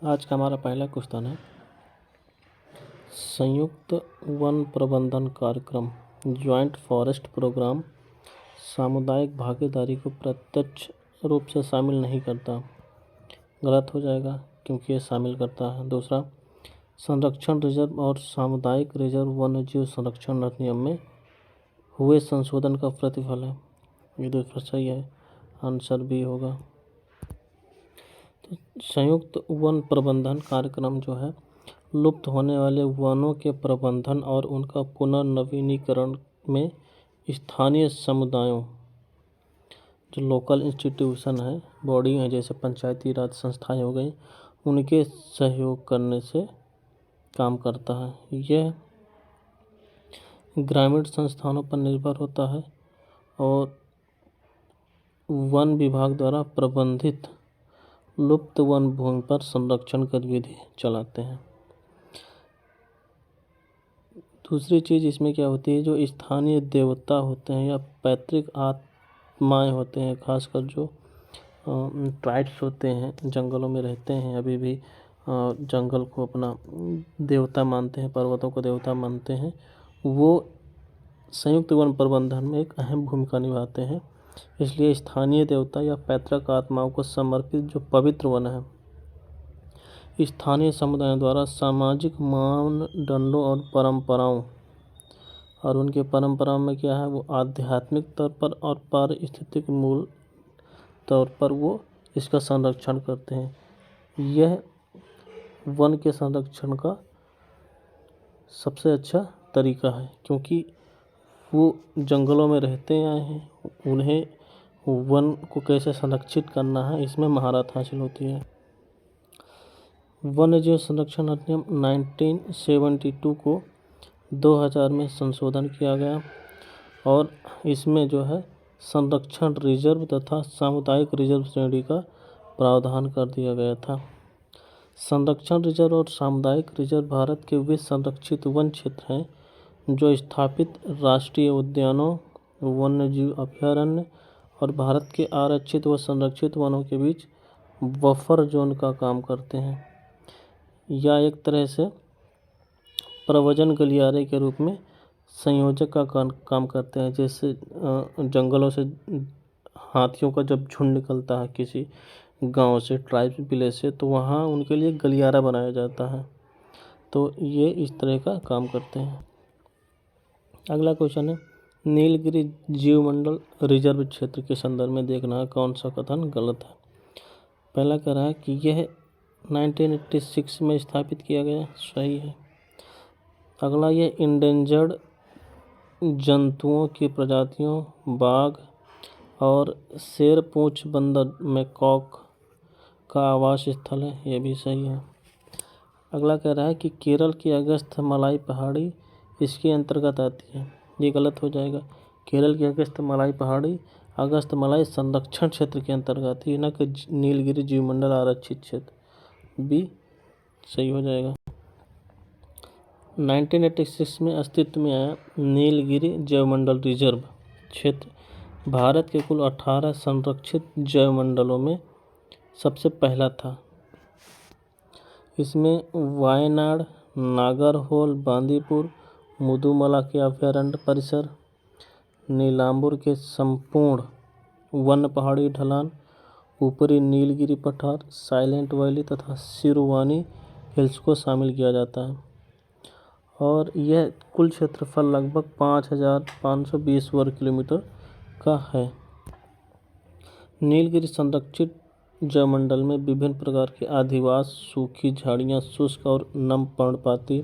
आज का हमारा पहला क्वेश्चन है, संयुक्त वन प्रबंधन कार्यक्रम ज्वाइंट फॉरेस्ट प्रोग्राम सामुदायिक भागीदारी को प्रत्यक्ष रूप से शामिल नहीं करता। गलत हो जाएगा क्योंकि ये शामिल करता है। दूसरा, संरक्षण रिजर्व और सामुदायिक रिजर्व वन्यजीव संरक्षण अधिनियम में हुए संशोधन का प्रतिफल है। ये दूसरा सही है, आंसर बी होगा। तो संयुक्त वन प्रबंधन कार्यक्रम जो है लुप्त होने वाले वनों के प्रबंधन और उनका पुनर्नवीनीकरण में स्थानीय समुदायों, जो लोकल इंस्टीट्यूशन है, बॉडी हैं, जैसे पंचायती राज संस्थाएं हो गई, उनके सहयोग करने से काम करता है। यह ग्रामीण संस्थानों पर निर्भर होता है और वन विभाग द्वारा प्रबंधित लुप्त वन भूमि पर संरक्षण गतिविधि चलाते हैं। दूसरी चीज़ इसमें क्या होती है, जो स्थानीय देवता होते हैं या पैतृक आत्माएं होते हैं, खासकर जो ट्राइब्स होते हैं, जंगलों में रहते हैं, अभी भी जंगल को अपना देवता मानते हैं, पर्वतों को देवता मानते हैं, वो संयुक्त वन प्रबंधन में एक अहम भूमिका निभाते हैं। इसलिए स्थानीय देवता या पैतृक आत्माओं को समर्पित जो पवित्र वन है, स्थानीय समुदायों द्वारा सामाजिक मानदंडों और परंपराओं, और उनके परंपराओं में क्या है, वो आध्यात्मिक तौर पर और पारिस्थितिक मूल तौर पर वो इसका संरक्षण करते हैं। यह वन के संरक्षण का सबसे अच्छा तरीका है, क्योंकि वो जंगलों में रहते आए हैं, उन्हें वन को कैसे संरक्षित करना है इसमें महारत हासिल होती है। वन्यजीव संरक्षण अधिनियम 1972 को 2000 में संशोधन किया गया और इसमें जो है संरक्षण रिजर्व तथा सामुदायिक रिजर्व श्रेणी का प्रावधान कर दिया गया था। संरक्षण रिजर्व और सामुदायिक रिजर्व भारत के वे संरक्षित वन क्षेत्र हैं जो स्थापित राष्ट्रीय उद्यानों, वन्यजीव अभयारण्य और भारत के आरक्षित व संरक्षित वनों के बीच बफर जोन का काम करते हैं, या एक तरह से प्रव्रजन गलियारे के रूप में संयोजक का काम करते हैं। जैसे जंगलों से हाथियों का जब झुंड निकलता है किसी गांव से, ट्राइब विलेज से, तो वहाँ उनके लिए गलियारा बनाया जाता है। तो ये इस तरह का काम करते हैं। अगला क्वेश्चन है, नीलगिरी जीवमंडल रिजर्व क्षेत्र के संदर्भ में देखना है कौन सा कथन गलत है। पहला कह रहा है कि यह 1986 में स्थापित किया गया, सही है। अगला, ये इंडेंजर्ड जंतुओं की प्रजातियों, बाघ और शेर पूंछ बंदर मैकॉक का आवास स्थल है, ये भी सही है। अगला कह रहा है कि केरल की अगस्त्य मलाई पहाड़ी इसके अंतर्गत आती है, ये गलत हो जाएगा। केरल की अगस्त्य मलाई पहाड़ी अगस्त्य मलाई संरक्षण क्षेत्र के अंतर्गत ही, न कि नीलगिरी जीवमंडल आरक्षित क्षेत्र, बी सही हो जाएगा। 1986 में अस्तित्व में आया नीलगिरी जैवमंडल रिजर्व क्षेत्र भारत के कुल 18 संरक्षित जैवमंडलों में सबसे पहला था। इसमें वायनाड, नागरहोल, बांदीपुर, मुदुमला के अभयारण्य परिसर, नीलांबूर के संपूर्ण वन पहाड़ी ढलान, ऊपरी नीलगिरी पठार, साइलेंट वैली तथा सिरुवानी हिल्स को शामिल किया जाता है। और यह कुल क्षेत्रफल लगभग 5520 वर्ग किलोमीटर का है। नीलगिरी संरक्षित जैवमंडल में विभिन्न प्रकार के आदिवास, सूखी झाड़ियाँ, शुष्क और नम पर्णपाती,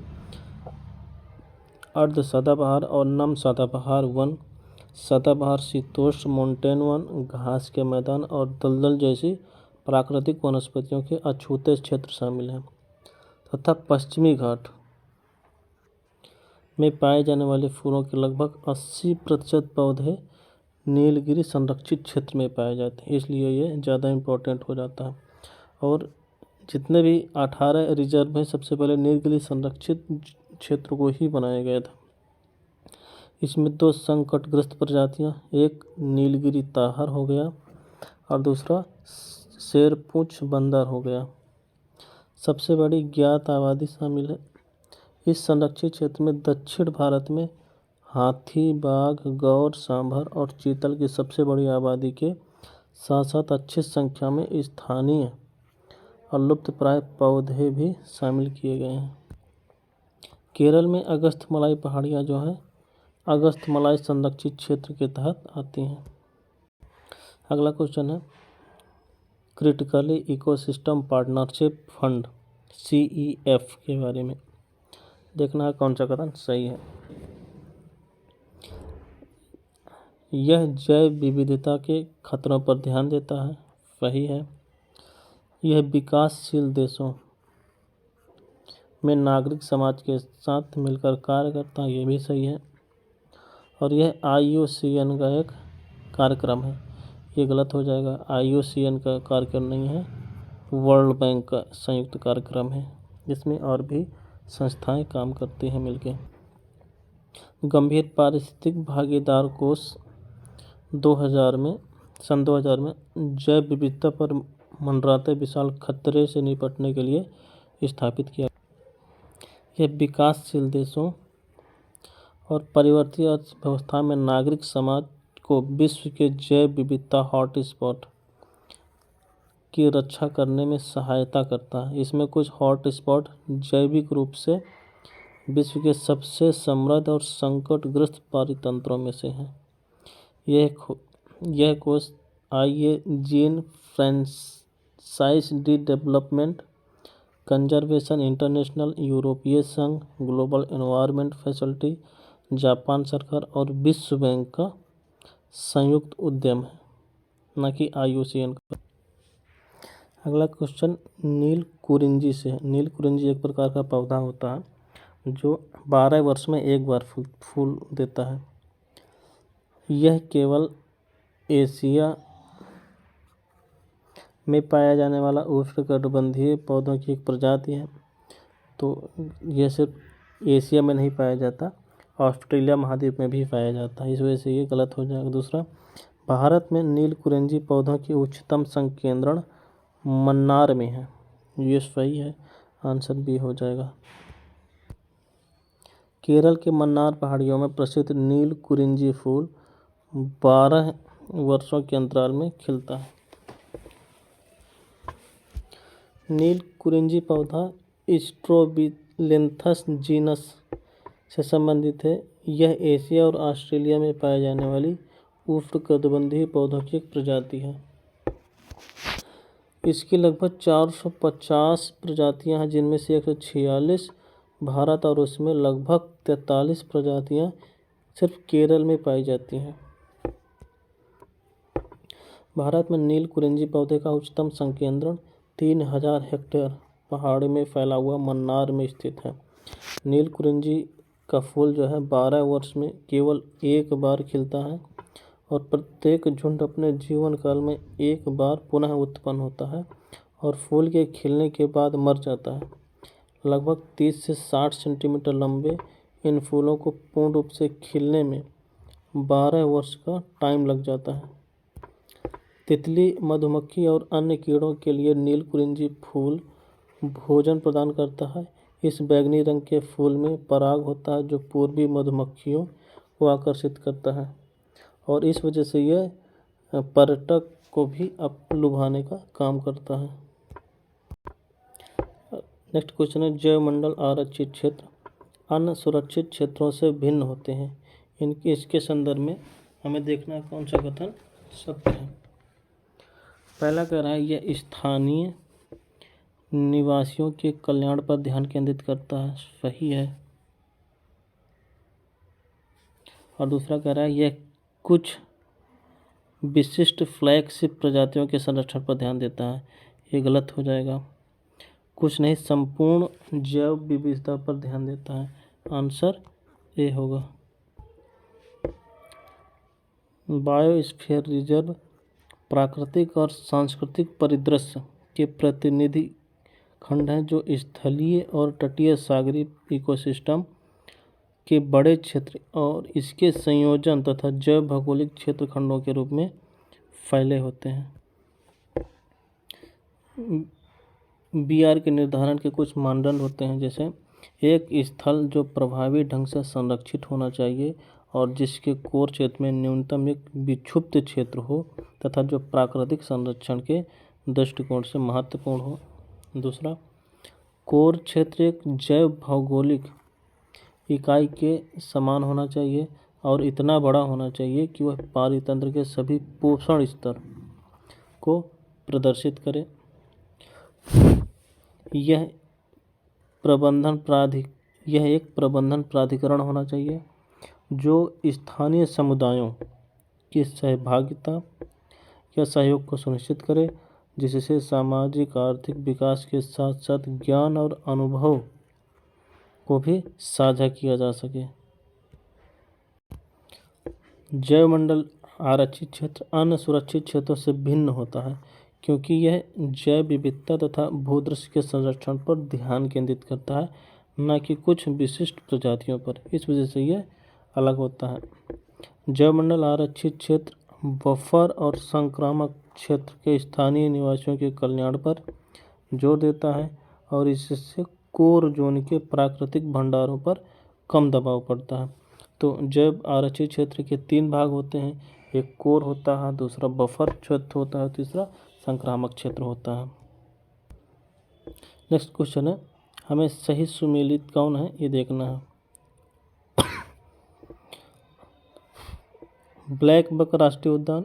अर्ध सदाबहार और नम सदाबहार वन, सदाबहार शीतोष्ण माउंटेन वन, घास के मैदान और दलदल जैसी प्राकृतिक वनस्पतियों के अछूते क्षेत्र शामिल हैं, तथा पश्चिमी घाट में पाए जाने वाले फूलों के लगभग 80% पौधे नीलगिरी संरक्षित क्षेत्र में पाए जाते हैं, इसलिए ये ज़्यादा इम्पोर्टेंट हो जाता है। और जितने भी 18 रिजर्व हैं, सबसे पहले नीलगिरी संरक्षित क्षेत्र को ही बनाया गया था। इसमें 2 संकटग्रस्त प्रजातियां, एक नीलगिरी ताहर हो गया और दूसरा शेरपूंछ बंदर हो गया। सबसे बड़ी ज्ञात आबादी शामिल है। इस संरक्षित क्षेत्र में दक्षिण भारत में हाथी, बाघ, गौर, सांभर और चीतल की सबसे बड़ी आबादी के साथ साथ अच्छी संख्या में स्थानीय और लुप्तप्राय पौधे भी शामिल किए गए हैं। केरल में अगस्थमालाई पहाड़ियाँ जो हैं अगस्थमालाई संरक्षित क्षेत्र के तहत आती हैं। अगला क्वेश्चन है critically ecosystem partnership fund CEF के बारे में देखना है कौन सा कथन सही है। यह जैव विविधता के खतरों पर ध्यान देता है, सही है। यह विकासशील देशों में नागरिक समाज के साथ मिलकर कार्य करता है, ये भी सही है। और यह IUCN का एक कार्यक्रम है, ये गलत हो जाएगा। IUCN का कार्यक्रम नहीं है, वर्ल्ड बैंक का संयुक्त कार्यक्रम है, जिसमें और भी संस्थाएं काम करती हैं मिलकर। गंभीर पारिस्थितिक भागीदार कोष 2000 में जैव विविधता पर मंडराते विशाल खतरे से निपटने के लिए स्थापित किया। यह विकासशील देशों और परिवर्तित अर्थव्यवस्था में नागरिक समाज को विश्व के जैव विविधता हॉटस्पॉट की रक्षा करने में सहायता करता है। इसमें कुछ हॉटस्पॉट जैविक रूप से विश्व के सबसे समृद्ध और संकटग्रस्त पारितंत्रों में से हैं। यह कोष IUCN franchise development conservation international, यूरोपीय संघ, ग्लोबल एनवायरनमेंट फैसिलिटी, जापान सरकार और विश्व बैंक का संयुक्त उद्यम है, न कि IUCN का। अगला क्वेश्चन नीलकुरिंजी से है। नीलकुरिंजी एक प्रकार का पौधा होता है जो 12 वर्ष में एक बार फूल देता है। यह केवल एशिया में पाया जाने वाला उष्णकटिबंधीय पौधों की एक प्रजाति है। तो यह सिर्फ एशिया में नहीं पाया जाता, ऑस्ट्रेलिया महाद्वीप में भी पाया जाता है, इस वजह से ये गलत हो जाएगा। दूसरा, भारत में नीलकुरिंजी पौधों की उच्चतम संकेंद्रण मन्नार में है, ये सही है, आंसर बी हो जाएगा। केरल के मन्नार पहाड़ियों में प्रसिद्ध नीलकुरिंजी फूल 12 वर्षों के अंतराल में खिलता है। नीलकुरिंजी पौधा स्ट्रोबिलेंथस जीनस से संबंधित है। यह एशिया और ऑस्ट्रेलिया में पाए जाने वाली उष्णकटिबंधीय पौधों की एक प्रजाति है। इसकी लगभग 450 प्रजातियां हैं, जिनमें से 146 भारत और उसमें लगभग 43 प्रजातियां सिर्फ केरल में पाई जाती हैं। भारत में नीलकुरिंजी पौधे का उच्चतम संकेंद्रण 3000 हेक्टेयर पहाड़ी में फैला हुआ मन्नार में स्थित है। नीलकुरिंजी का फूल जो है 12 वर्ष में केवल एक बार खिलता है और प्रत्येक झुंड अपने जीवन काल में एक बार पुनः उत्पन्न होता है और फूल के खिलने के बाद मर जाता है। लगभग 30 से 60 सेंटीमीटर लंबे इन फूलों को पूर्ण रूप से खिलने में 12 वर्ष का टाइम लग जाता है। तितली, मधुमक्खी और अन्य कीड़ों के लिए नीलकुरिंजी फूल भोजन प्रदान करता है। इस बैंगनी रंग के फूल में पराग होता है जो पूर्वी मधुमक्खियों को आकर्षित करता है और इस वजह से यह पर्यटक को भी लुभाने का काम करता है। नेक्स्ट क्वेश्चन है जैवमंडल आरक्षित क्षेत्र अन्य सुरक्षित क्षेत्रों से भिन्न होते हैं। इसके संदर्भ में हमें देखना कौन सा कथन सत्य है। पहला कह रहा है यह स्थानीय निवासियों के कल्याण पर ध्यान केंद्रित करता है, सही है। और दूसरा कह रहा है यह कुछ विशिष्ट फ्लैगशिप प्रजातियों के संरक्षण पर ध्यान देता है, ये गलत हो जाएगा। कुछ नहीं, संपूर्ण जैव विविधता पर ध्यान देता है, आंसर ए होगा। बायोस्फीयर रिजर्व प्राकृतिक और सांस्कृतिक परिदृश्य के प्रतिनिधि खंड हैं जो स्थलीय और तटीय सागरीय इकोसिस्टम के बड़े क्षेत्र और इसके संयोजन तथा जैव भौगोलिक क्षेत्र खंडों के रूप में फैले होते हैं। BR के निर्धारण के कुछ मानदंड होते हैं, जैसे एक स्थल जो प्रभावी ढंग से संरक्षित होना चाहिए और जिसके कोर क्षेत्र में न्यूनतम एक विक्षुब्ध क्षेत्र हो तथा जो प्राकृतिक संरक्षण के दृष्टिकोण से महत्वपूर्ण हो। दूसरा, कोर क्षेत्र एक जैव भौगोलिक इकाई के समान होना चाहिए और इतना बड़ा होना चाहिए कि वह पारितंत्र के सभी पोषण स्तर को प्रदर्शित करे। यह एक प्रबंधन प्राधिकरण होना चाहिए जो स्थानीय समुदायों की सहभागिता या सहयोग को सुनिश्चित करे, जिससे सामाजिक आर्थिक विकास के साथ साथ ज्ञान और अनुभव को भी साझा किया जा सके। जैवमंडल आरक्षित क्षेत्र अन्य सुरक्षित क्षेत्रों से भिन्न होता है क्योंकि यह जैव विविधता तथा भूदृश्य के संरक्षण पर ध्यान केंद्रित करता है, न कि कुछ विशिष्ट प्रजातियों पर। इस वजह से यह अलग होता है। जैवमंडल आरक्षित क्षेत्र बफर और संक्रामक क्षेत्र के स्थानीय निवासियों के कल्याण पर जोर देता है और इससे कोर जोन के प्राकृतिक भंडारों पर कम दबाव पड़ता है। तो जैव आरक्षित क्षेत्र के 3 भाग होते हैं, एक कोर होता है, दूसरा बफर क्षेत्र होता है, तीसरा संक्रामक क्षेत्र होता है। नेक्स्ट क्वेश्चन है, हमें सही सुमेलित कौन है ये देखना है। ब्लैक बक राष्ट्रीय उद्यान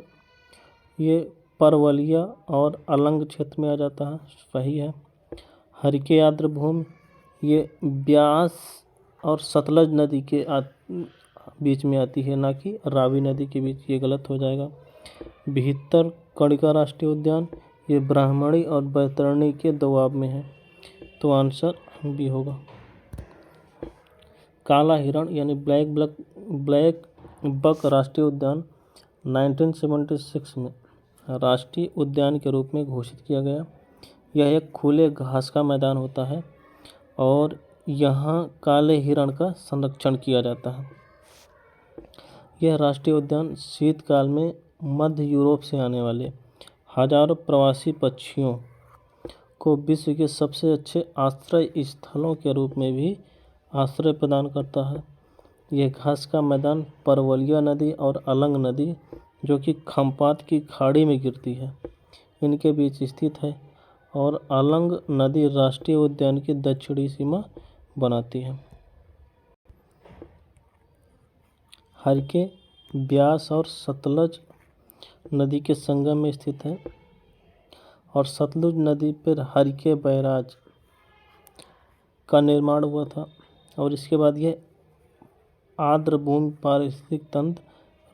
ये परवलिया और अलंग क्षेत्र में आ जाता है, सही है। हरिके आर्द्र भूमि ये ब्यास और सतलज नदी के बीच में आती है, ना कि रावी नदी के बीच, ये गलत हो जाएगा। भीतर कणिका राष्ट्रीय उद्यान ये ब्राह्मणी और बैतरणी के दोआब में है, तो आंसर बी होगा। काला हिरण यानी ब्लैक बक राष्ट्रीय उद्यान 1976 में राष्ट्रीय उद्यान के रूप में घोषित किया गया। यह एक खुले घास का मैदान होता है और यहाँ काले हिरण का संरक्षण किया जाता है। यह राष्ट्रीय उद्यान शीतकाल में मध्य यूरोप से आने वाले हजारों प्रवासी पक्षियों को विश्व के सबसे अच्छे आश्रय स्थलों के रूप में भी आश्रय प्रदान करता है। यह घास का मैदान परवलिया नदी और अलंग नदी, जो कि खम्पात की खाड़ी में गिरती है, इनके बीच स्थित है और अलंग नदी राष्ट्रीय उद्यान की दक्षिणी सीमा बनाती है। हरिके ब्यास और सतलज नदी के संगम में स्थित है और सतलुज नदी पर हरिके बैराज का निर्माण हुआ था और इसके बाद यह आर्द्र भूमि पारिस्थितिक तंत्र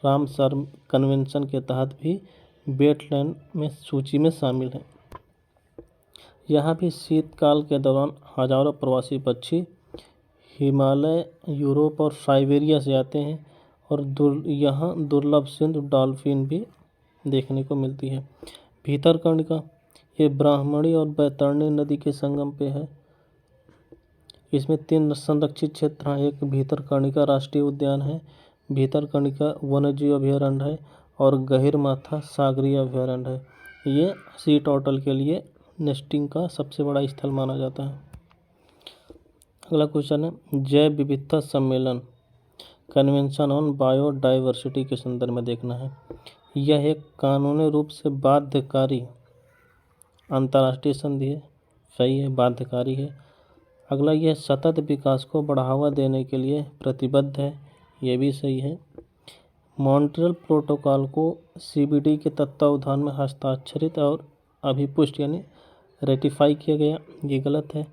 रामसर कन्वेंशन के तहत भी वेटलैंड में सूची में शामिल है। यहाँ भी शीतकाल के दौरान हजारों प्रवासी पक्षी हिमालय, यूरोप और साइबेरिया से आते हैं और यहाँ दुर्लभ सिंधु डॉल्फिन भी देखने को मिलती है। भीतरकनिका ये ब्राह्मणी और बैतरणी नदी के संगम पे है। इसमें 3 संरक्षित क्षेत्र हैं, एक भीतरकनिका राष्ट्रीय उद्यान है, भीतरकनिका वन्यजीव अभयारण्य है और गहिरमाथा सागरीय अभयारण्य है। ये सी टर्टल के लिए नेस्टिंग का सबसे बड़ा स्थल माना जाता है। अगला क्वेश्चन है, जैव विविधता सम्मेलन कन्वेंशन ऑन बायोडाइवर्सिटी के संदर्भ में देखना है। यह एक कानूनी रूप से बाध्यकारी अंतर्राष्ट्रीय संधि है, सही है, बाध्यकारी है। अगला, यह सतत विकास को बढ़ावा देने के लिए प्रतिबद्ध है, ये भी सही है। मॉन्ट्रियल प्रोटोकॉल को CBD के तत्वावधान में हस्ताक्षरित और अभिपुष्ट यानी रेटिफाई किया गया, ये गलत है।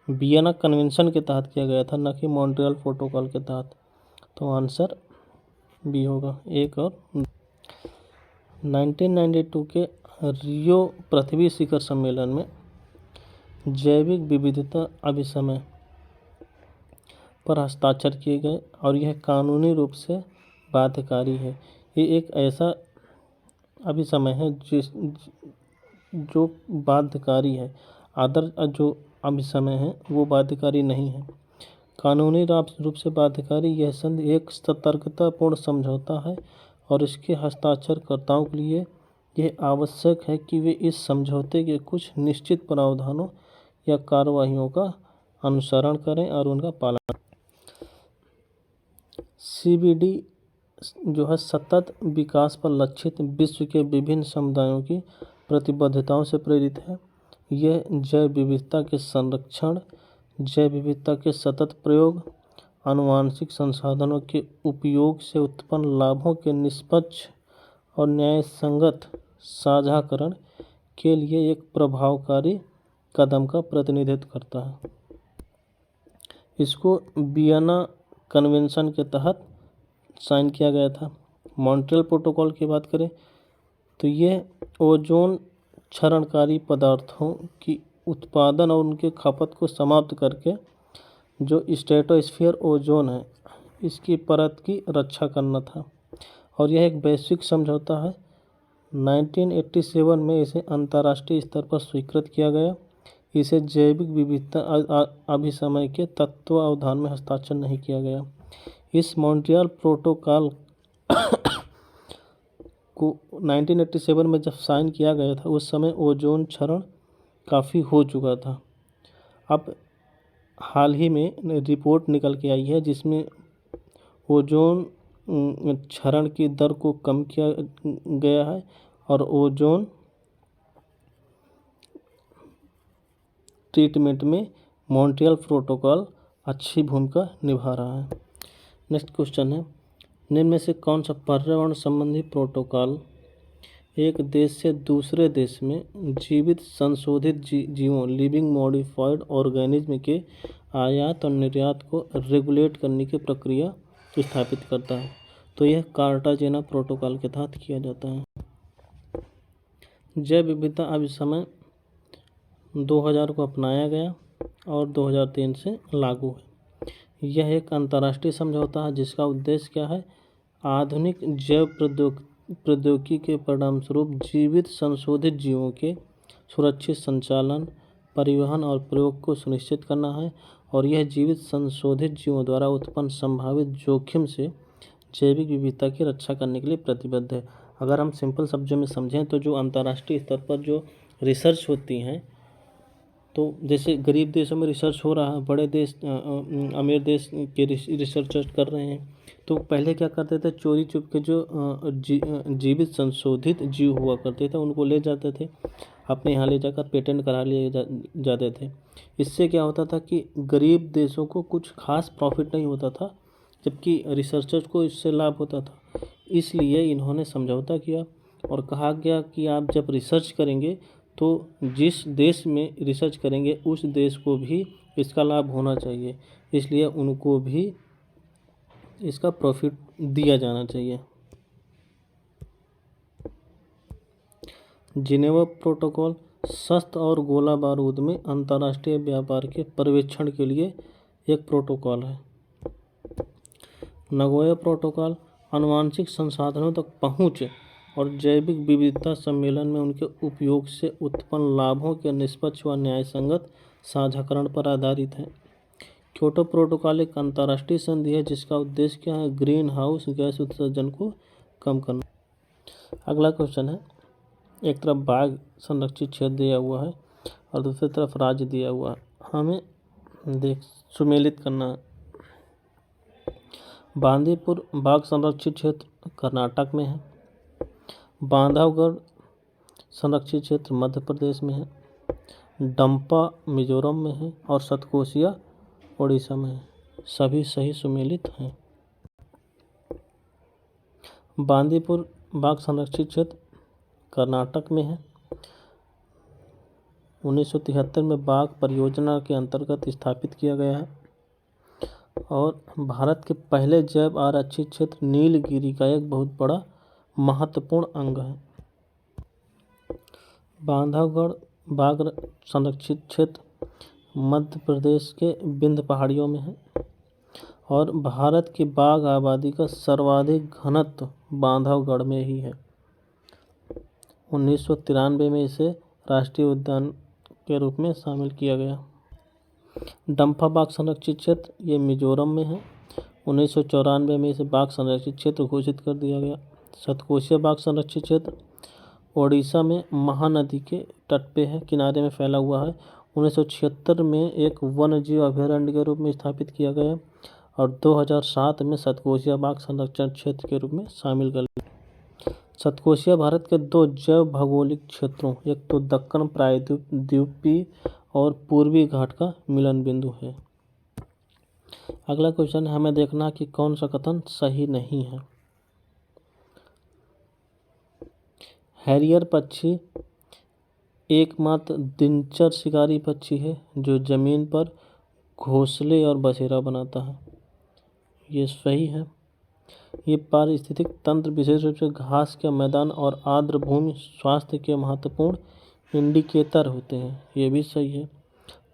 वियना कन्वेंशन के तहत किया गया था, न कि मॉन्ट्रियल प्रोटोकॉल के तहत, तो आंसर बी होगा 1 और 1992 के रियो पृथ्वी शिखर सम्मेलन में जैविक विविधता अभिसमय पर हस्ताक्षर किए गए और यह कानूनी रूप से बाध्यकारी है। ये एक ऐसा अभिसमय है जो बाध्यकारी है, जो अभिसमय है वो बाध्यकारी नहीं है। कानूनी रूप से बाध्यकारी यह संधि एक सतर्कतापूर्ण समझौता है और इसके हस्ताक्षरकर्ताओं के लिए यह आवश्यक है कि वे इस समझौते के कुछ निश्चित प्रावधानों या कार्यवाहियों का अनुसरण करें और उनका पालन। CBD जो है सतत विकास पर लक्षित विश्व के विभिन्न समुदायों की प्रतिबद्धताओं से प्रेरित है। यह जैव विविधता के संरक्षण, जैव विविधता के सतत प्रयोग, आनुवंशिक संसाधनों के उपयोग से उत्पन्न लाभों के निष्पक्ष और न्यायसंगत साझाकरण के लिए एक प्रभावकारी कदम का प्रतिनिधित्व करता है। इसको वियना कन्वेंशन के तहत साइन किया गया था। मॉन्ट्रियल प्रोटोकॉल की बात करें तो ये ओजोन क्षरणकारी पदार्थों की उत्पादन और उनके खपत को समाप्त करके जो स्ट्रेटोस्फीयर ओजोन है इसकी परत की रक्षा करना था, और यह एक वैश्विक समझौता है। 1987 में इसे अंतर्राष्ट्रीय स्तर पर स्वीकृत किया गया। इसे जैविक विविधता अभिसमय के तत्वावधान में हस्ताक्षर नहीं किया गया। इस मॉन्ट्रियल प्रोटोकॉल को 1987 में जब साइन किया गया था उस समय ओजोन क्षरण काफ़ी हो चुका था। अब हाल ही में रिपोर्ट निकल के आई है जिसमें ओजोन क्षरण की दर को कम किया गया है और ओजोन ट्रीटमेंट में मॉन्ट्रियल प्रोटोकॉल अच्छी भूमिका निभा रहा है। नेक्स्ट क्वेश्चन है, निम्न में से कौन सा पर्यावरण संबंधी प्रोटोकॉल एक देश से दूसरे देश में जीवित संशोधित जीवों लिविंग मॉडिफाइड ऑर्गेनिज्म के आयात और निर्यात को रेगुलेट करने की प्रक्रिया स्थापित करता है? तो यह कार्टाजेना प्रोटोकॉल के तहत किया जाता है। जैव विविधता अभिसमय 2000 को अपनाया गया और 2003 से लागू है। यह एक अंतर्राष्ट्रीय समझौता है जिसका उद्देश्य क्या है? आधुनिक जैव प्रौद्योगिकी के परिणामस्वरूप जीवित संशोधित जीवों के सुरक्षित संचालन, परिवहन और प्रयोग को सुनिश्चित करना है, और यह जीवित संशोधित जीवों द्वारा उत्पन्न संभावित जोखिम से जैविक विविधता की रक्षा करने के लिए प्रतिबद्ध है। अगर हम सिंपल शब्दों में समझें तो जो अंतर्राष्ट्रीय स्तर पर जो रिसर्च होती हैं, तो जैसे गरीब देशों में रिसर्च हो रहा है, बड़े देश अमीर देश के रिसर्च कर रहे हैं, तो पहले क्या करते थे, चोरी चुप के जो जीवित संशोधित जीव हुआ करते थे उनको ले जाते थे, अपने यहाँ ले जाकर पेटेंट करा लिए जाते थे। इससे क्या होता था कि गरीब देशों को कुछ खास प्रॉफिट नहीं होता था, जबकि रिसर्चर्स को इससे लाभ होता था। इसलिए इन्होंने समझौता किया और कहा गया कि आप जब रिसर्च करेंगे तो जिस देश में रिसर्च करेंगे उस देश को भी इसका लाभ होना चाहिए, इसलिए उनको भी इसका प्रॉफिट दिया जाना चाहिए। जिनेवा प्रोटोकॉल शस्त्र और गोला बारूद में अंतर्राष्ट्रीय व्यापार के पर्यवेक्षण के लिए एक प्रोटोकॉल है। नगोया प्रोटोकॉल आनुवंशिक संसाधनों तक पहुँच और जैविक विविधता सम्मेलन में उनके उपयोग से उत्पन्न लाभों के निष्पक्ष व न्यायसंगत साझाकरण पर आधारित है। क्योटो प्रोटोकॉल एक अंतर्राष्ट्रीय संधि है जिसका उद्देश्य क्या है? ग्रीन हाउस गैस उत्सर्जन को कम करना। अगला क्वेश्चन है, एक तरफ बाघ संरक्षित क्षेत्र दिया हुआ है और दूसरी तरफ राज्य दिया हुआ है, हमें सुमेलित करना है। बांदीपुर बाघ संरक्षित क्षेत्र कर्नाटक में है, बांधवगढ़ संरक्षित क्षेत्र मध्य प्रदेश में है, डंपा मिजोरम में है और सतकोशिया उड़ीसा में है। सभी सही सुमेलित हैं। बांदीपुर बाघ संरक्षित क्षेत्र कर्नाटक में है। 1973 में बाघ परियोजना के अंतर्गत स्थापित किया गया है और भारत के पहले जैव आरक्षित क्षेत्र नीलगिरी का एक बहुत बड़ा महत्वपूर्ण अंग है। बांधवगढ़ बाघ संरक्षित क्षेत्र मध्य प्रदेश के विंध्य पहाड़ियों में है और भारत की बाघ आबादी का सर्वाधिक घनत्व बांधवगढ़ में ही है। 1993 में इसे राष्ट्रीय उद्यान के रूप में शामिल किया गया। डंपा बाघ संरक्षित क्षेत्र ये मिजोरम में है। 1994 में इसे बाघ संरक्षित क्षेत्र घोषित कर दिया गया। सतकोशिया बाघ संरक्षित क्षेत्र ओडिशा में महानदी के तट पे है, किनारे में फैला हुआ है। 1976 में एक वन्य जीव अभयारण्य के रूप में स्थापित किया गया और 2007 में सतकोशिया बाघ संरक्षण क्षेत्र के रूप में शामिल कर लिया। सतकोशिया भारत के दो जैव भौगोलिक क्षेत्रों, एक तो दक्कन प्रायद्वीपीय और पूर्वी घाट का मिलन बिंदु है। अगला क्वेश्चन हमें देखना कि कौन सा कथन सही नहीं है। हैरियर पक्षी एकमात्र दिनचर शिकारी पक्षी है जो जमीन पर घोंसले और बसेरा बनाता है। ये सही है। ये पारिस्थितिक तंत्र विशेष रूप से घास के मैदान और आर्द्र भूमि स्वास्थ्य के महत्वपूर्ण इंडिकेटर होते हैं। ये भी सही है।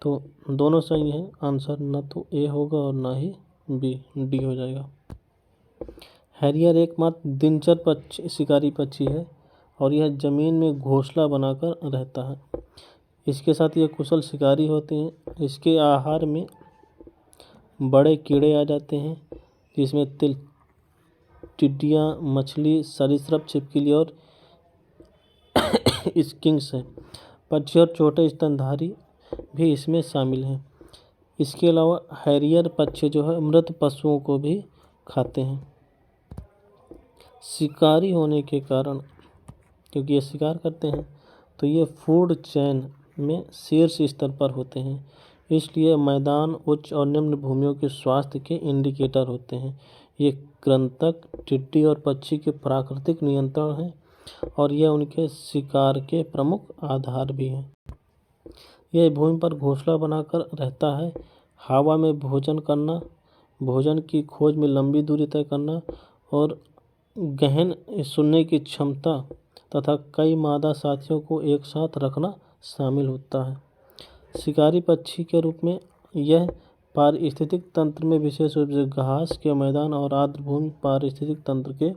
तो दोनों सही हैं। आंसर न तो ए होगा और ना ही बी, डी हो जाएगा। हैरियर एकमात्र दिनचर शिकारी पक्षी है और यह जमीन में घोंसला बनाकर रहता है। इसके साथ ये कुशल शिकारी होते हैं। इसके आहार में बड़े कीड़े आ जाते हैं जिसमें तिल, टिड्डियाँ, मछली, सरीसृप, छिपकली और स्किंक्स हैं। पक्षी और छोटे स्तनधारी भी इसमें शामिल हैं। इसके अलावा हैरियर पक्षी जो है मृत पशुओं को भी खाते हैं। शिकारी होने के कारण, क्योंकि ये शिकार करते हैं, तो ये फूड चेन में शीर्ष स्तर पर होते हैं। इसलिए मैदान, उच्च और निम्न भूमियों के स्वास्थ्य के इंडिकेटर होते हैं। ये कृंतक, टिड्डी और पक्षी के प्राकृतिक नियंत्रण हैं और यह उनके शिकार के प्रमुख आधार भी हैं। यह भूमि पर घोंसला बनाकर रहता है। हवा में भोजन करना, भोजन की खोज में लंबी दूरी तय करना और गहन सुनने की क्षमता तथा कई मादा साथियों को एक साथ रखना शामिल होता है। शिकारी पक्षी के रूप में यह पारिस्थितिक तंत्र में विशेष रूप से घास के मैदान और आर्द्र भूमि पारिस्थितिक तंत्र के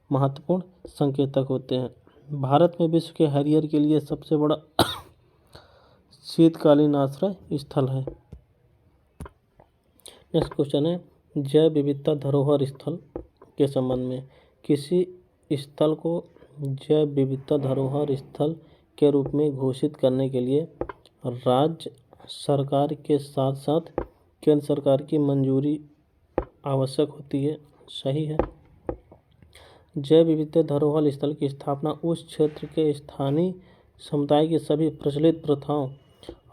महत्वपूर्ण संकेतक होते हैं। भारत में विश्व के हैरियर के लिए सबसे बड़ा शीतकालीन आश्रय स्थल है। नेक्स्ट क्वेश्चन है जैव विविधता धरोहर स्थल के संबंध में। किसी स्थल को जैव विविधता धरोहर स्थल के रूप में घोषित करने के लिए राज्य सरकार के साथ साथ केंद्र सरकार की मंजूरी आवश्यक होती है। सही है। जैव विविधता धरोहर स्थल की स्थापना उस क्षेत्र के स्थानीय समुदाय की सभी प्रचलित प्रथाओं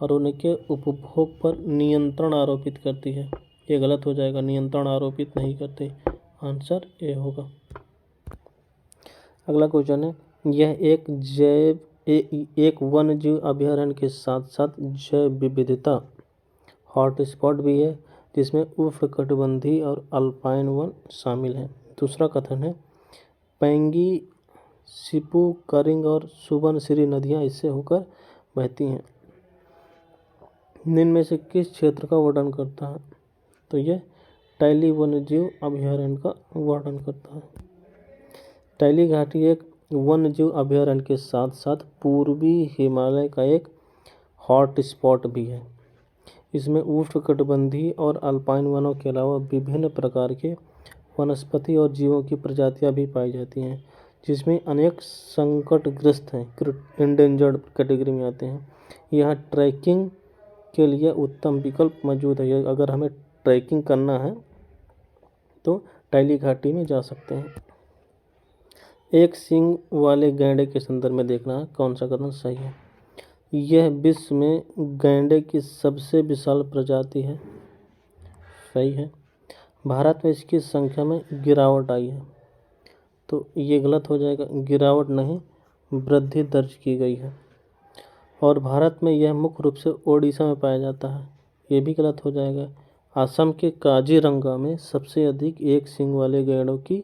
और उनके उपभोग पर नियंत्रण आरोपित करती है। ये गलत हो जाएगा, नियंत्रण आरोपित नहीं करते। आंसर ए होगा। अगला क्वेश्चन है यह एक वन्य जीव अभयारण्य के साथ साथ जैव विविधता हॉटस्पॉट भी है जिसमें उष्णकटिबंधीय और अल्पाइन वन शामिल हैं। दूसरा कथन है पेंगी, सिपू, करिंग और सुबनसिरी नदियां इससे होकर बहती हैं। निम्न में से किस क्षेत्र का वर्णन करता है? तो यह टैली वन्यजीव अभयारण्य का वर्णन करता है। टैली घाटी एक वन्यजीव अभयारण्य के साथ साथ पूर्वी हिमालय का एक हॉटस्पॉट भी है। इसमें उष्णकटिबंधीय और अल्पाइन वनों के अलावा विभिन्न प्रकार के वनस्पति और जीवों की प्रजातियां भी पाई जाती हैं, जिसमें अनेक संकटग्रस्त हैं, इंडेंजर्ड कैटेगरी में आते हैं। यहाँ ट्रैकिंग के लिए उत्तम विकल्प मौजूद है। अगर हमें ट्रैकिंग करना है तो टैली घाटी में जा सकते हैं। एक सींग वाले गैंडे के संदर्भ में देखना है कौन सा कथन सही है। यह विश्व में गैंडे की सबसे विशाल प्रजाति है। सही है। भारत में इसकी संख्या में गिरावट आई है, तो ये गलत हो जाएगा। गिरावट नहीं, वृद्धि दर्ज की गई है। और भारत में यह मुख्य रूप से ओडिशा में पाया जाता है। ये भी गलत हो जाएगा। असम के काजीरंगा में सबसे अधिक एक सींग वाले गैंडों की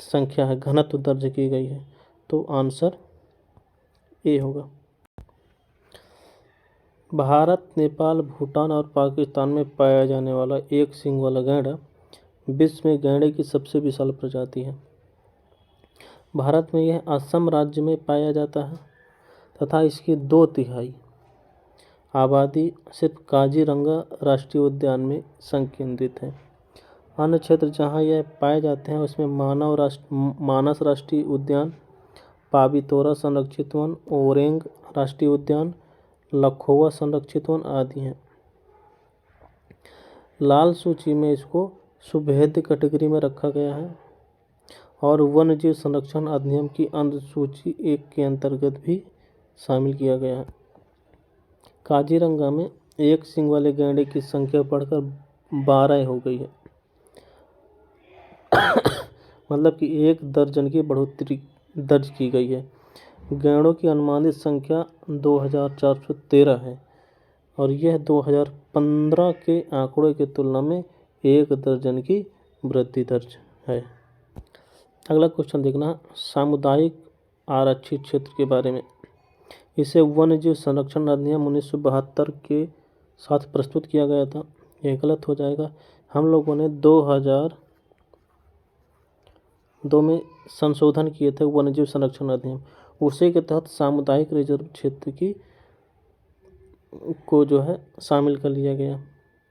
संख्या है, घनत्व दर्ज की गई है। तो आंसर ए होगा। भारत, नेपाल, भूटान और पाकिस्तान में पाया जाने वाला एक सींग वाला गैंडा विश्व में गैंडे की सबसे विशाल प्रजाति है। भारत में यह असम राज्य में पाया जाता है तथा इसकी 2/3 आबादी सिर्फ काजीरंगा राष्ट्रीय उद्यान में संकेंद्रित है। अन्य क्षेत्र जहां यह पाए जाते हैं उसमें मानस राष्ट्रीय उद्यान, पावितोरा संरक्षित वन, ओरेंग राष्ट्रीय उद्यान, लखोवा संरक्षित वन आदि हैं। लाल सूची में इसको सुभेद्य कैटेगरी में रखा गया है और वन्य जीव संरक्षण अधिनियम की अनुसूची 1 के अंतर्गत भी शामिल किया गया है। काजीरंगा में एक सींग वाले गैंडे की संख्या बढ़कर 12 हो गई है। मतलब कि 1 दर्जन की बढ़ोतरी दर्ज की गई है। गैंडों की अनुमानित संख्या 2413 है और यह 2015 के आंकड़ों की तुलना में 1 दर्जन की वृद्धि दर्ज है। अगला क्वेश्चन देखना, सामुदायिक आरक्षित क्षेत्र के बारे में। इसे वन्यजीव संरक्षण अधिनियम 1972 के साथ प्रस्तुत किया गया था। यह गलत हो जाएगा। हम लोगों ने 2002 में संशोधन किए थे वन्यजीव संरक्षण अधिनियम, उसी के तहत सामुदायिक रिजर्व क्षेत्र को जो है शामिल कर लिया गया।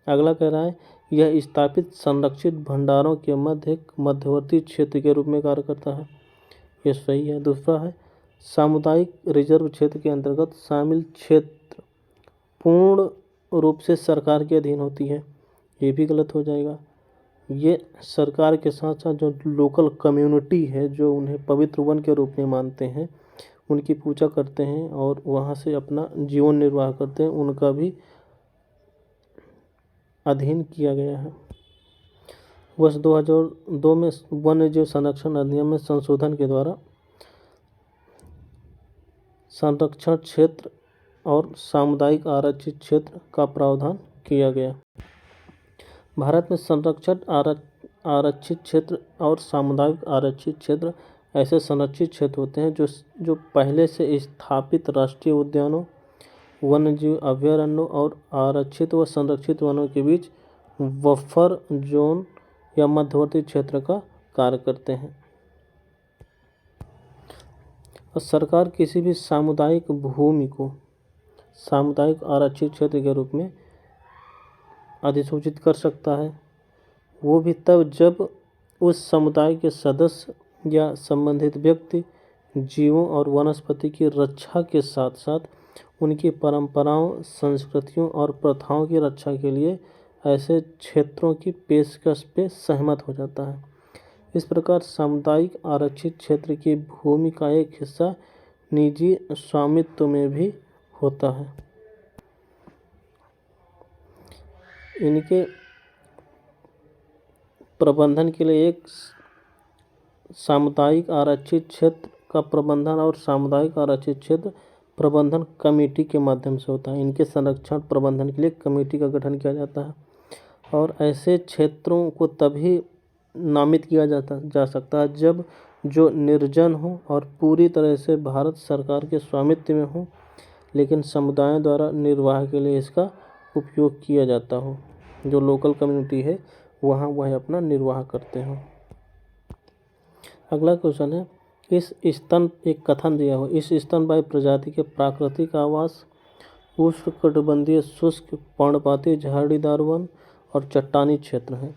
अगला कह रहा है, यह स्थापित संरक्षित भंडारों के मध्य एक मध्यवर्ती क्षेत्र के रूप में कार्य करता है। यह सही है। दूसरा है, सामुदायिक रिजर्व क्षेत्र के अंतर्गत शामिल क्षेत्र पूर्ण रूप से सरकार के अधीन होती है। ये भी गलत हो जाएगा। ये सरकार के साथ साथ जो लोकल कम्युनिटी है, जो उन्हें पवित्र वन के रूप में मानते हैं, उनकी पूजा करते हैं और वहाँ से अपना जीवन निर्वाह करते हैं, उनका भी अधीन किया गया है। वर्ष 2002 में वन्यजीव संरक्षण अधिनियम में संशोधन के द्वारा संरक्षण क्षेत्र और सामुदायिक आरक्षित क्षेत्र का प्रावधान किया गया। भारत में संरक्षण आरक्षित क्षेत्र और सामुदायिक आरक्षित क्षेत्र ऐसे संरक्षित क्षेत्र होते हैं जो पहले से स्थापित राष्ट्रीय उद्यानों, वन्यजीव अभयारण्यों और आरक्षित व संरक्षित वनों के बीच बफर जोन या मध्यवर्ती क्षेत्र का कार्य करते हैं। और सरकार किसी भी सामुदायिक भूमि को सामुदायिक आरक्षित क्षेत्र के रूप में अधिसूचित कर सकता है, वो भी तब जब उस समुदाय के सदस्य या संबंधित व्यक्ति जीवों और वनस्पति की रक्षा के साथ साथ उनकी परंपराओं, संस्कृतियों और प्रथाओं की रक्षा के लिए ऐसे क्षेत्रों की पेशकश पे सहमत हो जाता है। इस प्रकार सामुदायिक आरक्षित क्षेत्र की भूमि का एक हिस्सा निजी स्वामित्व में भी होता है। इनके प्रबंधन के लिए एक सामुदायिक आरक्षित क्षेत्र का प्रबंधन और सामुदायिक आरक्षित क्षेत्र प्रबंधन कमेटी के माध्यम से होता है। इनके संरक्षण प्रबंधन के लिए कमेटी का गठन किया जाता है और ऐसे क्षेत्रों को तभी नामित किया जा सकता है जब जो निर्जन हो और पूरी तरह से भारत सरकार के स्वामित्व में हो, लेकिन समुदायों द्वारा निर्वाह के लिए इसका उपयोग किया जाता हो। जो लोकल कम्युनिटी है वहाँ वह अपना निर्वाह करते हो। अगला क्वेश्चन है, इस स्तन एक कथन दिया हो, इस स्तनपायी प्रजाति के प्राकृतिक आवास उष्णकटिबंधीय शुष्क पर्णपाती झाड़ीदार वन और चट्टानी क्षेत्र है।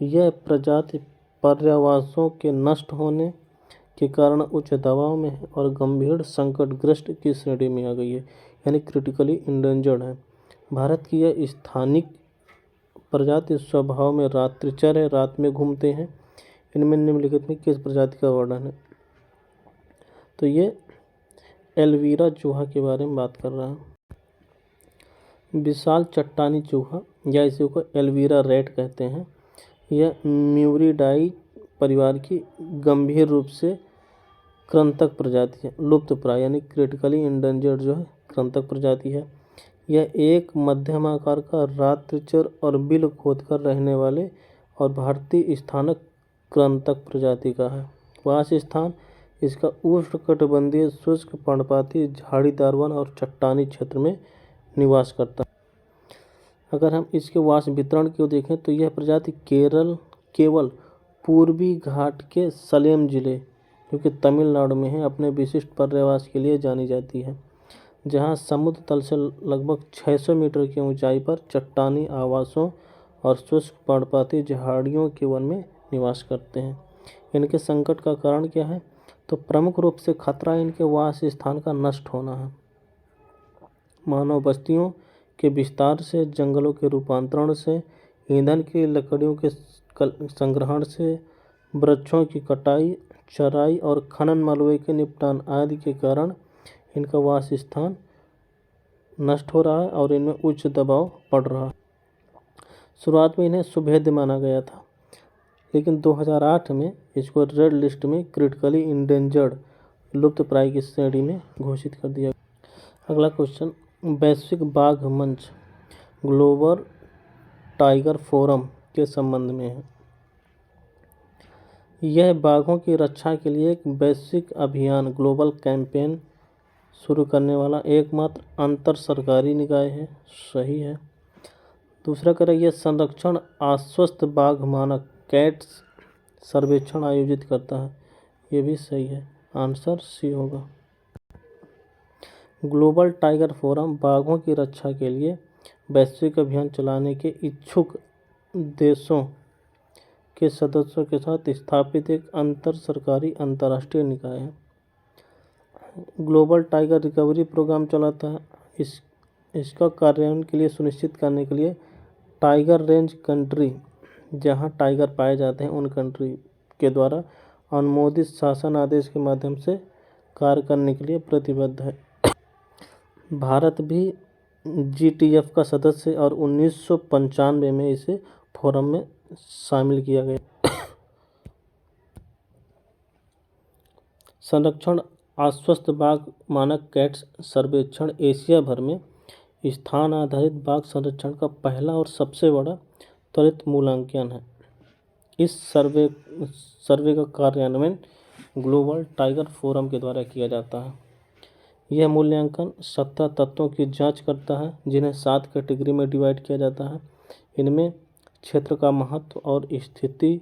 यह प्रजाति पर्यावासों के नष्ट होने के कारण उच्च दबाव में है और गंभीर संकटग्रस्त की श्रेणी में आ गई है, यानी क्रिटिकली इंडेंजर्ड है। भारत की यह स्थानिक प्रजाति स्वभाव में रात्रिचर है, रात में घूमते हैं। इनमें निम्नलिखित में किस प्रजाति का वर्णन है? तो ये एल्वीरा चूहा के बारे में बात कर रहा है। विशाल चट्टानी चूहा या इसी को एल्वीरा रेट कहते हैं। यह म्यूरिडाई परिवार की गंभीर रूप से कृंतक प्रजाति है, लुप्त प्राय यानी क्रिटिकली इंडेंजर्ड जो है कृंतक प्रजाति है। यह एक मध्यम आकार का रात्रिचर और बिल खोदकर रहने वाले और भारतीय स्थानक कृंतक प्रजाति का है। वास स्थान इसका उष्णकटिबंधीय शुष्क पर्णपाती झाड़ीदार वन और चट्टानी क्षेत्र में निवास करता है। अगर हम इसके वास वितरण को देखें तो यह प्रजाति केवल पूर्वी घाट के सलेम जिले, जो कि तमिलनाडु में है, अपने विशिष्ट पर्यावास के लिए जानी जाती है, जहां समुद्र तल से लगभग 600 मीटर की ऊंचाई पर चट्टानी आवासों और शुष्क पर्णपाती झाड़ियों के वन में निवास करते हैं। इनके संकट का कारण क्या है? तो प्रमुख रूप से खतरा इनके वास स्थान का नष्ट होना है। मानव बस्तियों के विस्तार से, जंगलों के रूपांतरण से, ईंधन की लकड़ियों के संग्रहण से, वृक्षों की कटाई, चराई और खनन मलबे के निपटान आदि के कारण इनका वास स्थान नष्ट हो रहा है और इनमें उच्च दबाव पड़ रहा है। शुरुआत में इन्हें सुभेद्य माना गया था, लेकिन 2008 में इसको रेड लिस्ट में क्रिटिकली इंडेंजर्ड लुप्तप्राय की श्रेणी में घोषित कर दिया। अगला क्वेश्चन वैश्विक बाघ मंच ग्लोबल टाइगर फोरम के संबंध में है। यह बाघों की रक्षा के लिए एक वैश्विक अभियान ग्लोबल कैंपेन शुरू करने वाला एकमात्र अंतर सरकारी निकाय है। सही है। दूसरा करें, यह संरक्षण आश्वस्त बाघ मानक कैट्स सर्वेक्षण आयोजित करता है। ये भी सही है, आंसर सी होगा। ग्लोबल टाइगर फोरम बाघों की रक्षा के लिए वैश्विक अभियान चलाने के इच्छुक देशों के सदस्यों के साथ स्थापित एक अंतर सरकारी अंतर्राष्ट्रीय निकाय है। ग्लोबल टाइगर रिकवरी प्रोग्राम चलाता है। इसका कार्यान्वयन के लिए सुनिश्चित करने के लिए टाइगर रेंज कंट्री, जहां टाइगर पाए जाते हैं उन कंट्री के द्वारा अनुमोदित शासन आदेश के माध्यम से कार्य करने के लिए प्रतिबद्ध है। भारत भी GTF का सदस्य है और 1995 में इसे फोरम में शामिल किया गया। संरक्षण आश्वस्त बाघ मानक कैट्स सर्वेक्षण एशिया भर में स्थान आधारित बाघ संरक्षण का पहला और सबसे बड़ा त्वरित मूल्यांकन है। इस सर्वे का कार्यान्वयन ग्लोबल टाइगर फोरम के द्वारा किया जाता है। यह मूल्यांकन 17 तत्वों की जांच करता है, जिन्हें 7 कैटेगरी में डिवाइड किया जाता है। इनमें क्षेत्र का महत्व और स्थिति,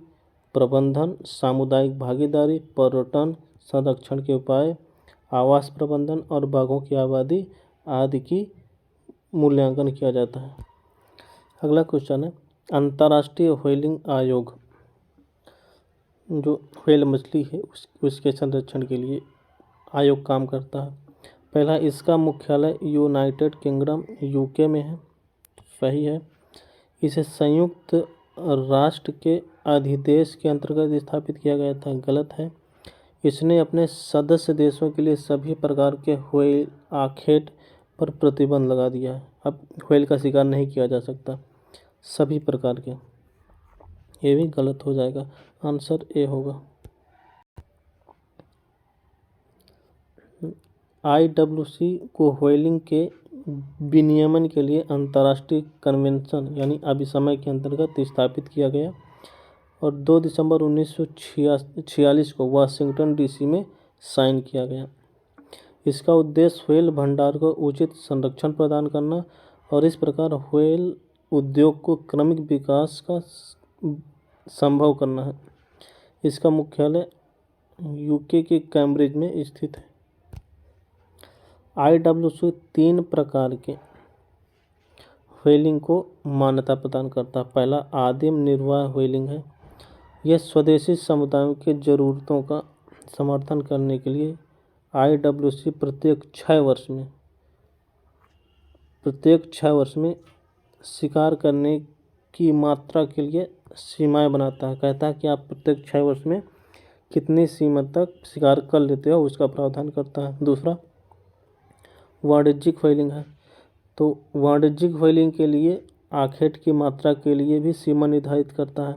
प्रबंधन, सामुदायिक भागीदारी, पर्यटन, संरक्षण के उपाय, आवास प्रबंधन और बाघों की आबादी आदि की मूल्यांकन किया जाता है। अगला क्वेश्चन है अंतर्राष्ट्रीय व्हेलिंग आयोग, जो व्हेल मछली है उसके संरक्षण के लिए आयोग काम करता है। पहला, इसका मुख्यालय यूनाइटेड किंगडम UK में है। सही है। इसे संयुक्त राष्ट्र के अधिदेश के अंतर्गत स्थापित किया गया था। गलत है। इसने अपने सदस्य देशों के लिए सभी प्रकार के व्हेल आखेट पर प्रतिबंध लगा दिया है। अब व्हेल का शिकार नहीं किया जा सकता, सभी प्रकार के। ये भी गलत हो जाएगा, आंसर ए होगा। IWC को व्हेलिंग के विनियमन के लिए अंतर्राष्ट्रीय कन्वेंशन यानी अभिसमय के अंतर्गत स्थापित किया गया और 2 दिसंबर 1946 को वाशिंगटन DC में साइन किया गया। इसका उद्देश्य व्हेल भंडार को उचित संरक्षण प्रदान करना और इस प्रकार व्हेल उद्योग को क्रमिक विकास का संभव करना है। इसका मुख्यालय UK के कैम्ब्रिज में स्थित है। IWC 3 प्रकार के व्हेलिंग को मान्यता प्रदान करता है। पहला, आदिम निर्वाह व्हेलिंग है। यह स्वदेशी समुदायों की ज़रूरतों का समर्थन करने के लिए IWC प्रत्येक 6 वर्ष में शिकार करने की मात्रा के लिए सीमाएं बनाता है। कहता है कि आप प्रत्येक 6 वर्ष में कितनी सीमा तक शिकार कर लेते हो, उसका प्रावधान करता है। दूसरा, वाणिज्यिक व्हेलिंग है। तो वाणिज्यिक व्हेलिंग के लिए आखेट की मात्रा के लिए भी सीमा निर्धारित करता है।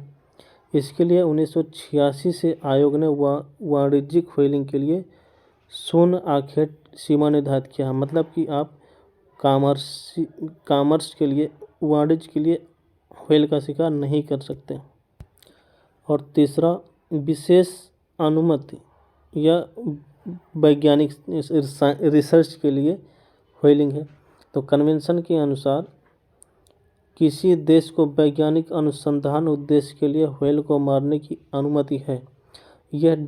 इसके लिए 1986 से आयोग ने वाणिज्यिक व्हेलिंग के लिए 0 आखेट सीमा निर्धारित किया है। मतलब कि आप कॉमर्स के लिए, वाणिज्य के लिए व्हेल का शिकार नहीं कर सकते। और तीसरा, विशेष अनुमति या वैज्ञानिक रिसर्च के लिए व्हेलिंग है। तो कन्वेंशन के अनुसार किसी देश को वैज्ञानिक अनुसंधान उद्देश्य के लिए व्हेल को मारने की अनुमति है। यह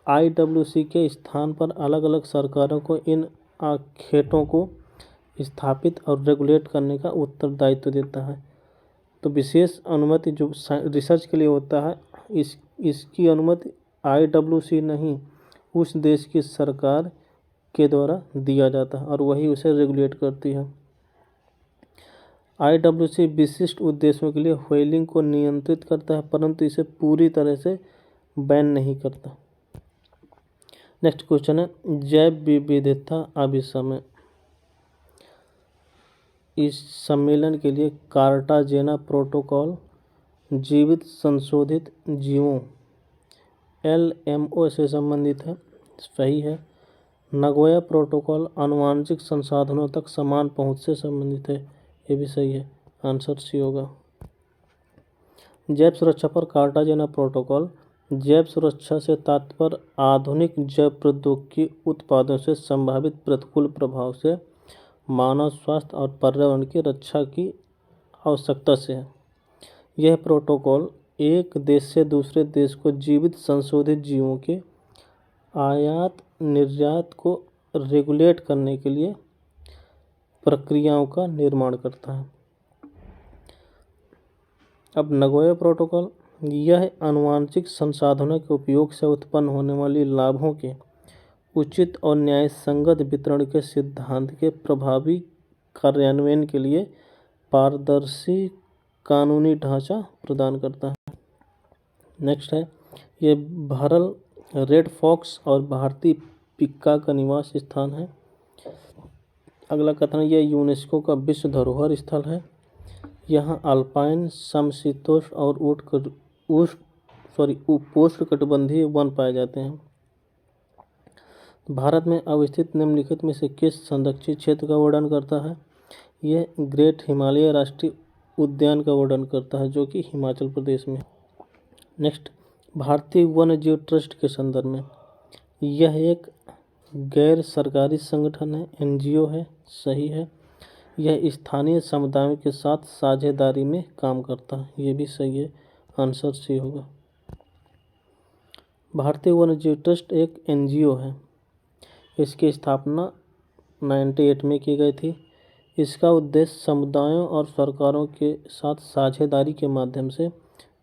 IWC के स्थान पर अलग अलग सरकारों को इन आखेटों को स्थापित और रेगुलेट करने का उत्तरदायित्व देता है। तो विशेष अनुमति जो रिसर्च के लिए होता है, इसकी अनुमति IWC नहीं, उस देश की सरकार के द्वारा दिया जाता है और वही उसे रेगुलेट करती है। IWC विशिष्ट उद्देश्यों के लिए व्हेलिंग को नियंत्रित करता है, परंतु इसे पूरी तरह से बैन नहीं करता। नेक्स्ट क्वेश्चन है, जैव विविधता अभिसमय। इस सम्मेलन के लिए कार्टाजेना प्रोटोकॉल जीवित संशोधित जीवों LMO से संबंधित है, सही है। नगोया प्रोटोकॉल आनुवांशिक संसाधनों तक समान पहुंच से संबंधित है, ये भी सही है, आंसर सी होगा। जैव सुरक्षा पर कार्टाजेना प्रोटोकॉल। जैव सुरक्षा से तात्पर्य आधुनिक जैव प्रौद्योगिकी उत्पादों से संभावित प्रतिकूल प्रभाव से मानव स्वास्थ्य और पर्यावरण की रक्षा की आवश्यकता से है। यह प्रोटोकॉल एक देश से दूसरे देश को जीवित संशोधित जीवों के आयात निर्यात को रेगुलेट करने के लिए प्रक्रियाओं का निर्माण करता है। अब नगोया प्रोटोकॉल, यह आनुवांशिक संसाधनों के उपयोग से उत्पन्न होने वाली लाभों के उचित और न्यायसंगत वितरण के सिद्धांत के प्रभावी कार्यान्वयन के लिए पारदर्शी कानूनी ढांचा प्रदान करता है। नेक्स्ट है, ये भरल रेड फॉक्स और भारतीय पिक्का का निवास स्थान है। अगला कथन है, यह यूनेस्को का विश्व धरोहर स्थल है। यहाँ अल्पाइन समशीतोष्ण और उपोष्णकटिबंधीय वन पाए जाते हैं। भारत में अवस्थित निम्नलिखित में से किस संरक्षित क्षेत्र का वर्णन करता है? यह ग्रेट हिमालय राष्ट्रीय उद्यान का वर्णन करता है, जो कि हिमाचल प्रदेश में। नेक्स्ट, भारतीय वन्य जीव ट्रस्ट के संदर्भ में, यह एक गैर सरकारी संगठन है, NGO है, सही है। यह स्थानीय समुदायों के साथ साझेदारी में काम करता है, ये भी सही है, आंसर सी होगा। भारतीय वन्य जीव ट्रस्ट एक NGO है। इसकी स्थापना 98 में की गई थी। इसका उद्देश्य समुदायों और सरकारों के साथ साझेदारी के माध्यम से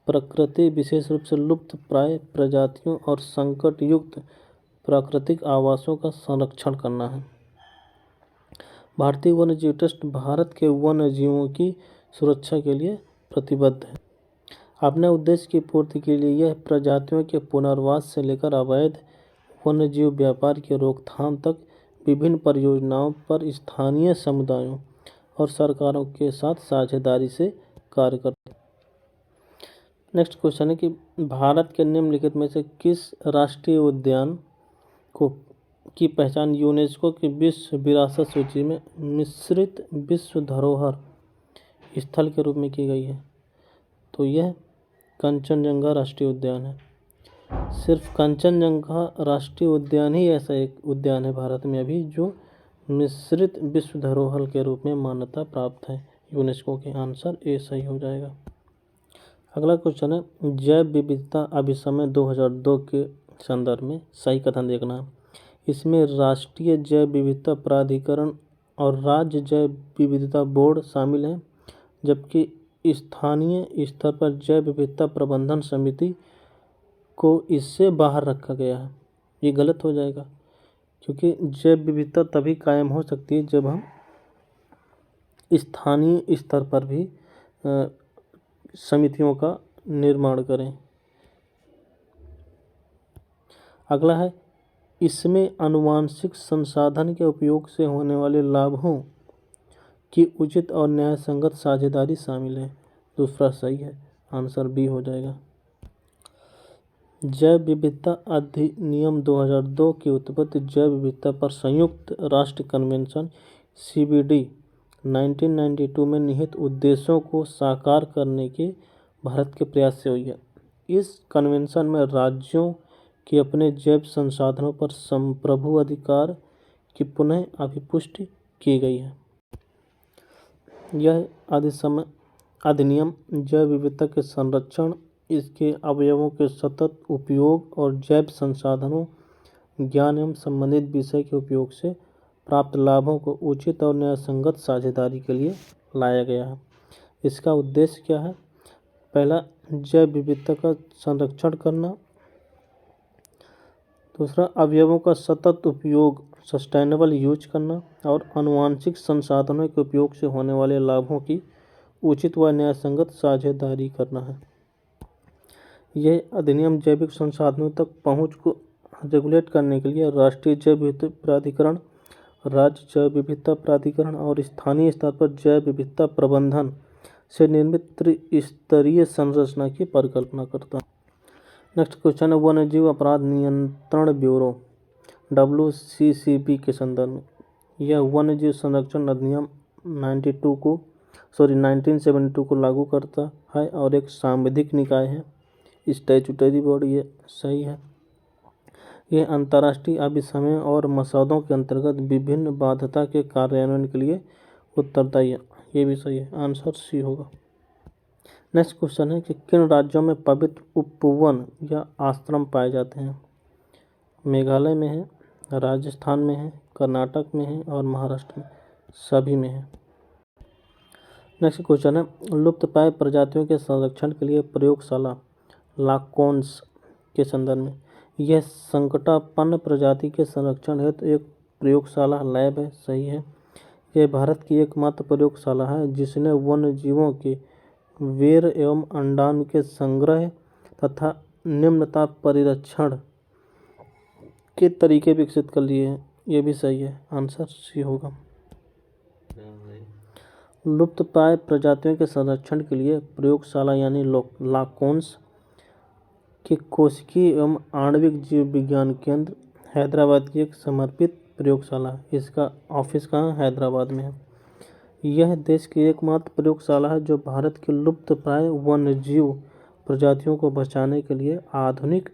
प्रकृति, विशेष रूप से लुप्त प्राय प्रजातियों और संकट युक्त प्राकृतिक आवासों का संरक्षण करना है। भारतीय वन्य जीव ट्रस्ट भारत के वन्य जीवों की सुरक्षा के लिए प्रतिबद्ध है। अपने उद्देश्य की पूर्ति के लिए यह प्रजातियों के पुनर्वास से लेकर अवैध वन्य जीव व्यापार की रोकथाम तक विभिन्न परियोजनाओं पर स्थानीय समुदायों और सरकारों के साथ साझेदारी से कार्य करता है। नेक्स्ट क्वेश्चन है कि भारत के निम्नलिखित में से किस राष्ट्रीय उद्यान की पहचान यूनेस्को की विश्व विरासत सूची में मिश्रित विश्व धरोहर स्थल के रूप में की गई है? तो यह कंचनजंगा राष्ट्रीय उद्यान है। सिर्फ कंचनजंगा राष्ट्रीय उद्यान ही ऐसा एक उद्यान है भारत में अभी जो मिश्रित विश्व धरोहर के रूप में मान्यता प्राप्त है यूनेस्को के। आंसर ए सही हो जाएगा। अगला क्वेश्चन है, जैव विविधता अभिसमय 2002 के संदर्भ में सही कथन देखना है। इसमें राष्ट्रीय जैव विविधता प्राधिकरण और राज्य जैव विविधता बोर्ड शामिल हैं, जबकि स्थानीय स्तर पर जैव विविधता प्रबंधन समिति को इससे बाहर रखा गया है। ये गलत हो जाएगा, क्योंकि जैव विविधता तभी कायम हो सकती है जब हम स्थानीय स्तर पर भी समितियों का निर्माण करें। अगला है, इसमें आनुवांशिक संसाधन के उपयोग से होने वाले लाभों की उचित और न्यायसंगत साझेदारी शामिल है। दूसरा सही है, आंसर बी हो जाएगा। जैव विविधता अधिनियम 2002 की उत्पत्ति जैव विविधता पर संयुक्त राष्ट्र कन्वेंशन CBD 1992 में निहित उद्देश्यों को साकार करने के भारत के प्रयास से हुई है। इस कन्वेंशन में राज्यों के अपने जैव संसाधनों पर संप्रभु अधिकार की पुनः अभिपुष्टि की गई है। यह अधिनियम जैव विविधता के संरक्षण, इसके अवयवों के सतत उपयोग और जैव संसाधनों, ज्ञान एवं संबंधित विषय के उपयोग से प्राप्त लाभों को उचित और न्यायसंगत साझेदारी के लिए लाया गया है। इसका उद्देश्य क्या है? पहला, जैव विविधता का संरक्षण करना। दूसरा, अवयवों का सतत उपयोग सस्टेनेबल यूज करना और आनुवांशिक संसाधनों के उपयोग से होने वाले लाभों की उचित व न्यायसंगत साझेदारी करना है। यह अधिनियम जैविक संसाधनों तक पहुंच को रेगुलेट करने के लिए राष्ट्रीय जैव विविधता प्राधिकरण, राज्य जैव विविधता प्राधिकरण और स्थानीय स्तर पर जैव विविधता प्रबंधन से निर्मित त्रिस्तरीय संरचना की परिकल्पना करता है। नेक्स्ट क्वेश्चन है वन्यजीव अपराध नियंत्रण ब्यूरो WCCB के संदर्भ में। यह वन्यजीव संरक्षण अधिनियम 1972 को लागू करता है और एक सांविधिक निकाय है, स्टैट्यूटरी बॉडी है, सही है। यह अंतर्राष्ट्रीय अभिसमय और मसौदों के अंतर्गत विभिन्न बाध्यता के कार्यान्वयन के लिए उत्तरदायी है, ये भी सही है, आंसर सी होगा। नेक्स्ट क्वेश्चन है कि किन राज्यों में पवित्र उपवन या आश्रम पाए जाते हैं। मेघालय में है, राजस्थान में है, कर्नाटक में है और महाराष्ट्र में, सभी में है। नेक्स्ट क्वेश्चन है लुप्तप्राय प्रजातियों के संरक्षण के लिए प्रयोगशाला लाकोन्स के संदर्भ में। यह संकटापन्न प्रजाति के संरक्षण हेतु एक प्रयोगशाला लैब है, सही है। यह भारत की एकमात्र प्रयोगशाला है जिसने वन्य जीवों के वीर्य एवं अंडाणु के संग्रह तथा निम्नताप परिरक्षण के तरीके विकसित कर लिए हैं, ये भी सही है, आंसर सी होगा। लुप्तप्राय प्रजातियों के संरक्षण के लिए प्रयोगशाला यानी लाकोन्स के कोशिकीय एवं आणविक जीव विज्ञान केंद्र हैदराबाद की एक समर्पित प्रयोगशाला है। इसका ऑफिस कहाँ, हैदराबाद में है। यह देश की एकमात्र प्रयोगशाला है जो भारत की लुप्तप्राय वन्यजीव प्रजातियों को बचाने के लिए आधुनिक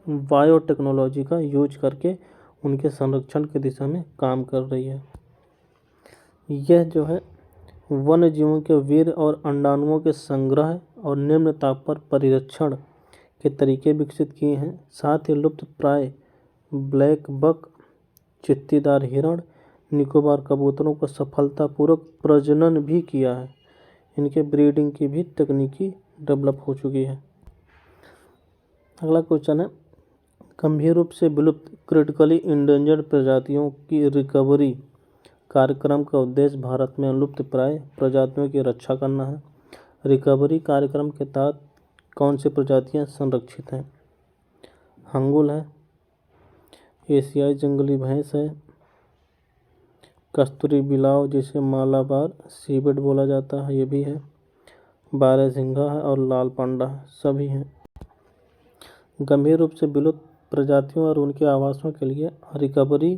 बायोटेक्नोलॉजी का यूज करके उनके संरक्षण की दिशा में काम कर रही है। यह जो है वन्य जीवों के वीर्य और अंडाणुओं के संग्रह और निम्न ताप पर परिरक्षण के तरीके विकसित किए हैं। साथ ही लुप्त प्राय ब्लैक बक, चित्तीदार हिरण, निकोबार कबूतरों को सफलतापूर्वक प्रजनन भी किया है। इनके ब्रीडिंग की भी तकनीकी डेवलप हो चुकी है। अगला क्वेश्चन है गंभीर रूप से विलुप्त क्रिटिकली इंडेंजर्ड प्रजातियों की रिकवरी कार्यक्रम का उद्देश्य भारत में लुप्त प्राय प्रजातियों की रक्षा करना है। रिकवरी कार्यक्रम के तहत कौन सी प्रजातियां संरक्षित हैं? हंगुल है, एशियाई जंगली भैंस है, कस्तूरी बिलाव जिसे मालाबार सीबेट बोला जाता है ये भी है, बारहसिंघा है और लाल पांडा है, सभी हैं। गंभीर रूप से विलुप्त प्रजातियों और उनके आवासों के लिए रिकवरी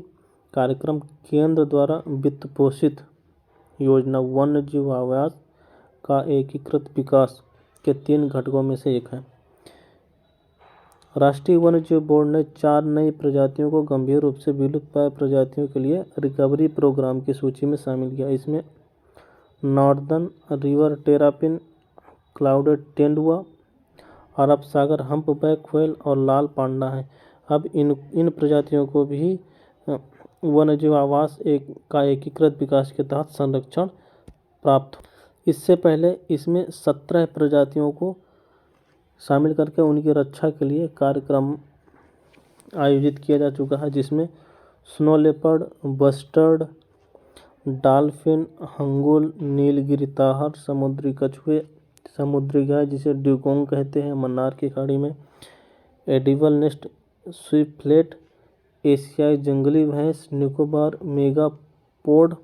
कार्यक्रम केंद्र द्वारा वित्त पोषित योजना वन्य जीव आवास का एकीकृत विकास के 3 घटकों में से एक है। राष्ट्रीय वन्य जीव बोर्ड ने 4 नई प्रजातियों को गंभीर रूप से विलुप्त प्राय प्रजातियों के लिए रिकवरी प्रोग्राम की सूची में शामिल किया। इसमें नॉर्दर्न रिवर टेरापिन, क्लाउडेड तेंदुआ, अरब सागर हम्पबैक व्हेल और लाल पांडा है। अब इन प्रजातियों को भी वन्यजीव आवास का एकीकृत विकास के तहत संरक्षण प्राप्त हो। इससे पहले इसमें 17 प्रजातियों को शामिल करके उनकी रक्षा के लिए कार्यक्रम आयोजित किया जा चुका है, जिसमें snow leopard, bustard, dolphin, hangul, Nilgiri tahr, समुद्री कछुए, समुद्री गाय जिसे ड्यूगोंग कहते हैं मन्नार की खाड़ी में, एडिबल नेस्ट स्विफ्टलेट, एशियाई जंगली भैंस, निकोबार मेगापोड,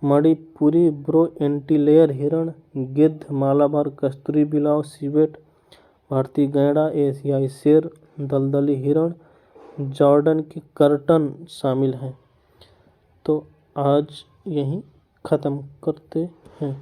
मणिपुरी ब्रो एंटीलेयर हिरण, गिद्ध, मालाबार कस्तूरी बिलाव, सिवेट, भारतीय गैंडा, एशियाई शेर, दलदली हिरण, जॉर्डन की कर्टन शामिल हैं। तो आज यहीं ख़त्म करते हैं।